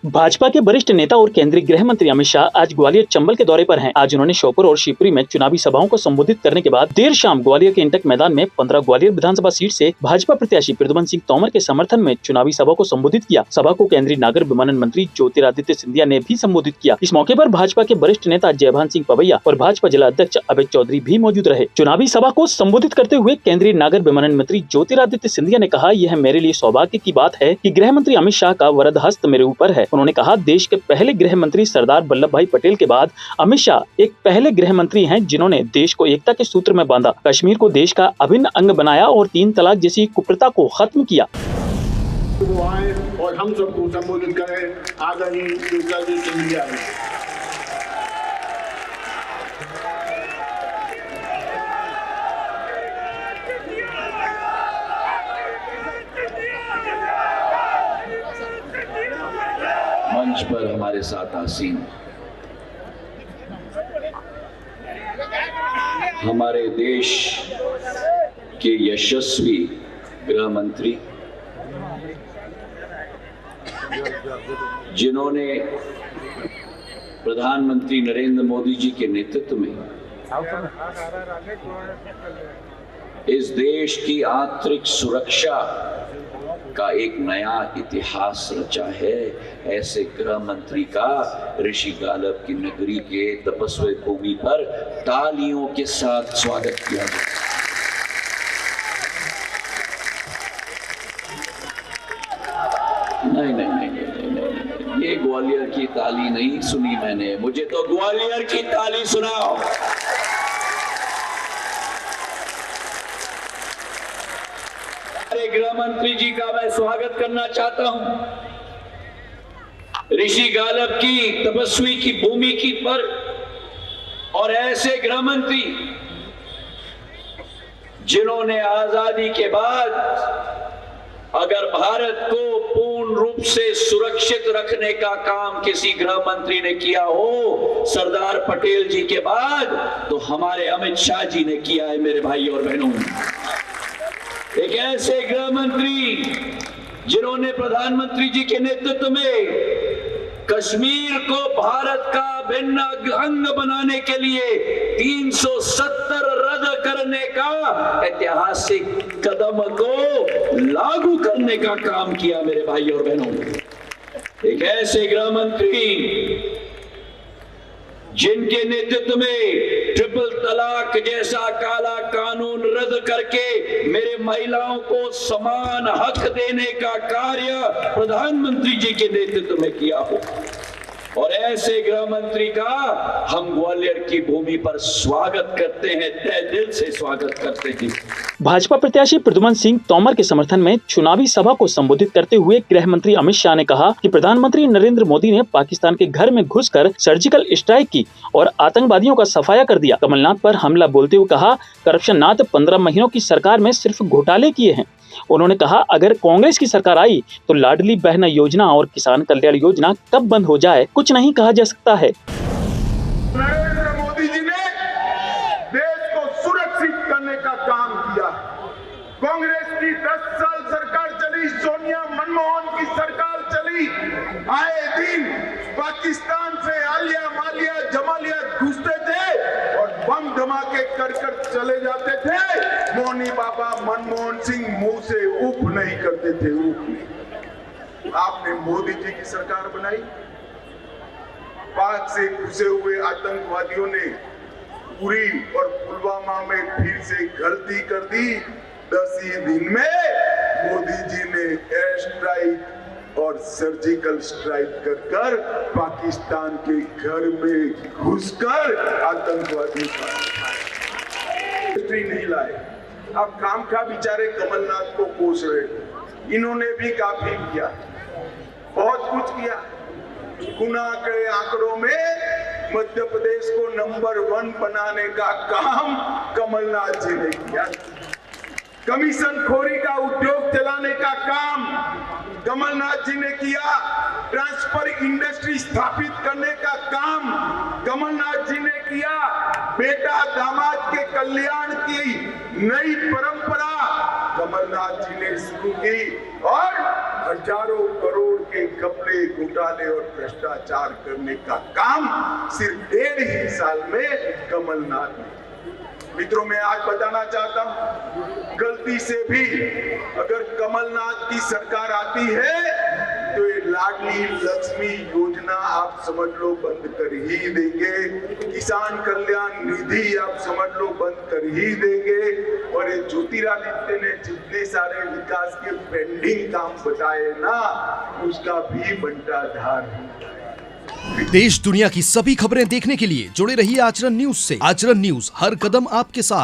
भाजपा के वरिष्ठ नेता और केंद्रीय गृह मंत्री अमित शाह आज ग्वालियर चंबल के दौरे पर हैं। आज उन्होंने श्योपुर और शिवपुरी में चुनावी सभाओं को संबोधित करने के बाद देर शाम ग्वालियर के इंटक मैदान में 15 ग्वालियर विधानसभा सीट से भाजपा प्रत्याशी प्रद्युमन सिंह तोमर के समर्थन में चुनावी सभा को संबोधित किया। सभा को केंद्रीय नागर विमानन मंत्री ज्योतिरादित्य सिंधिया ने भी संबोधित किया। इस मौके पर भाजपा के वरिष्ठ नेता जयभान सिंह पवैया और भाजपा जिला अध्यक्ष अभय चौधरी भी मौजूद रहे। चुनावी सभा को संबोधित करते हुए केंद्रीय नागर विमानन मंत्री ज्योतिरादित्य सिंधिया ने कहा, यह मेरे लिए सौभाग्य की बात है कि गृह मंत्री अमित शाह का वरद हस्त मेरे ऊपर है। उन्होंने कहा, देश के पहले गृह मंत्री सरदार वल्लभ भाई पटेल के बाद अमित शाह एक पहले गृह मंत्री हैं जिन्होंने देश को एकता के सूत्र में बांधा, कश्मीर को देश का अभिन्न अंग बनाया और 3 तलाक जैसी कुप्रथा को खत्म किया। वो आए और हम सबको संबोधित करें। आदरणीय ज्योतिरादित्य सिंधिया जी, मंच पर हमारे साथ आसीन हमारे देश के यशस्वी गृह मंत्री, जिन्होंने प्रधानमंत्री नरेंद्र मोदी जी के नेतृत्व में इस देश की आंतरिक सुरक्षा का एक नया इतिहास रचा है, ऐसे गृह मंत्री का ऋषि गालब की नगरी के तपस्वी भूमि पर तालियों के साथ स्वागत किया गया। नहीं, ये ग्वालियर की ताली नहीं सुनी मैंने, मुझे तो ग्वालियर की ताली सुनाओ। गृह मंत्री जी का मैं स्वागत करना चाहता हूं। ऋषि गालब की तपस्वी की भूमि की पर और ऐसे गृह मंत्री जिन्होंने आजादी के बाद अगर भारत को पूर्ण रूप से सुरक्षित रखने का काम किसी गृह मंत्री ने किया हो सरदार पटेल जी के बाद, तो हमारे अमित शाह जी ने किया है। मेरे भाई और बहनों, एक ऐसे गृह मंत्री जिन्होंने प्रधानमंत्री जी के नेतृत्व में कश्मीर को भारत का भिन्न अंग बनाने के लिए 370 रद्द करने का ऐतिहासिक कदम को लागू करने का काम किया। मेरे भाई और बहनों, एक ऐसे गृह मंत्री जिनके नेतृत्व में ट्रिपल तलाक जैसा काला कानून रद्द करके मेरे महिलाओं को समान हक देने का कार्य प्रधानमंत्री जी के नेतृत्व में किया हो, और ऐसे गृह मंत्री का हम ग्वालियर की भूमि पर स्वागत करते हैं, तहे दिल से स्वागत करते हैं। भाजपा प्रत्याशी प्रद्युमन सिंह तोमर के समर्थन में चुनावी सभा को संबोधित करते हुए गृह मंत्री अमित शाह ने कहा कि प्रधानमंत्री नरेंद्र मोदी ने पाकिस्तान के घर में घुसकर सर्जिकल स्ट्राइक की और आतंकवादियों का सफाया कर दिया। कमलनाथ पर हमला बोलते हुए कहा, करप्शन नाथ 15 महीनों की सरकार में सिर्फ घोटाले किए हैं। उन्होंने कहा, अगर कांग्रेस की सरकार आई तो लाडली बहन योजना और किसान कल्याण योजना कब बंद हो जाए कुछ नहीं कहा जा सकता है। नरेंद्र मोदी जी ने देश को सुरक्षित करने का काम किया। कांग्रेस की 10 साल सरकार चली, सोनिया मनमोहन की सरकार चली, आए दिन पाकिस्तान से आलिया मालिया जमालिया घुसते थे और बम धमाके कर चले जाते थे। मोनी बाबा मनमोहन सिंह मुंह से उफ नहीं करते थे, उफ नहीं। आपने मोदी जी की सरकार बनाई, पाक से घुसे हुए आतंकवादियों ने उरी और पुलवामा में फिर से गलती कर दी। 10 ही दिन में मोदी जी ने एयर स्ट्राइक और सर्जिकल स्ट्राइक कर पाकिस्तान के घर में घुसकर आतंकवादियों का नहीं लाए। अब काम का बेचारे कमलनाथ को कोस रहे, इन्होंने भी काफी किया, बहुत कुछ किया। गुना के आंकड़ों में मध्य प्रदेश को नंबर 1 बनाने का काम कमलनाथ जी ने किया। कमीशन खोरी का उद्योग चलाने का काम कमलनाथ जी ने किया। ट्रांसफर इंडस्ट्री स्थापित करने का काम कमलनाथ जी ने किया। बेटा दामाद के कल्याण की नई परंपरा कमलनाथ जी ने शुरू की और हजारों करोड़ के घपले घोटाले और भ्रष्टाचार करने का काम सिर्फ 1.5 साल में कमलनाथ ने। मित्रों, मैं आज बताना चाहता हूं, गलती से भी अगर कमलनाथ की सरकार आती है तो ये लाडली लक्ष्मी योजना आप समझ लो बंद कर ही देंगे, किसान कल्याण निधि आप समझ लो बंद कर ही देंगे, और ये ज्योतिरादित्य ने जितने सारे विकास के पेंडिंग काम बताए ना, उसका भी बंटाधार होगा। देश दुनिया की सभी खबरें देखने के लिए जुड़े रहिए आचरण न्यूज से। आचरण न्यूज, हर कदम आपके साथ।